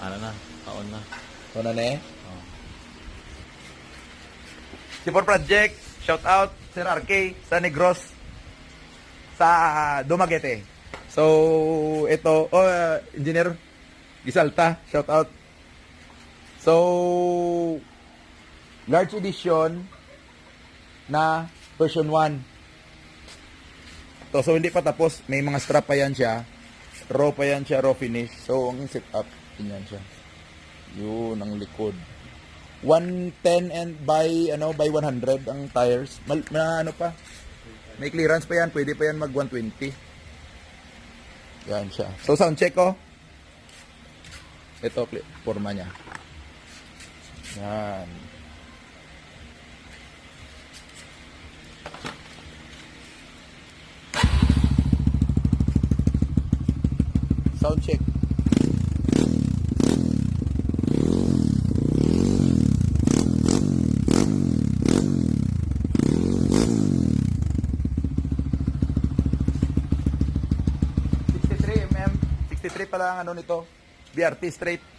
Ano na, taon na. So na ne. Oh. C4 Project, shout out Sir RK sa Negros sa Dumaguete. So ito, Engineer Gisalta, shout out. So large edition na version 1. So hindi pa tapos, may mga strap pa yan siya. Raw pa yan siya, raw finish. So ang setup, ganyan siya. Yun ang likod. 110 and by 100 ang tires. Ano pa? May clearance pa yan, pwede pa yan mag 120. Yan siya. So sound check ko. Ito forma niya. Yan. Sound check. Mm, 63 pala ang ano nito. BRT straight.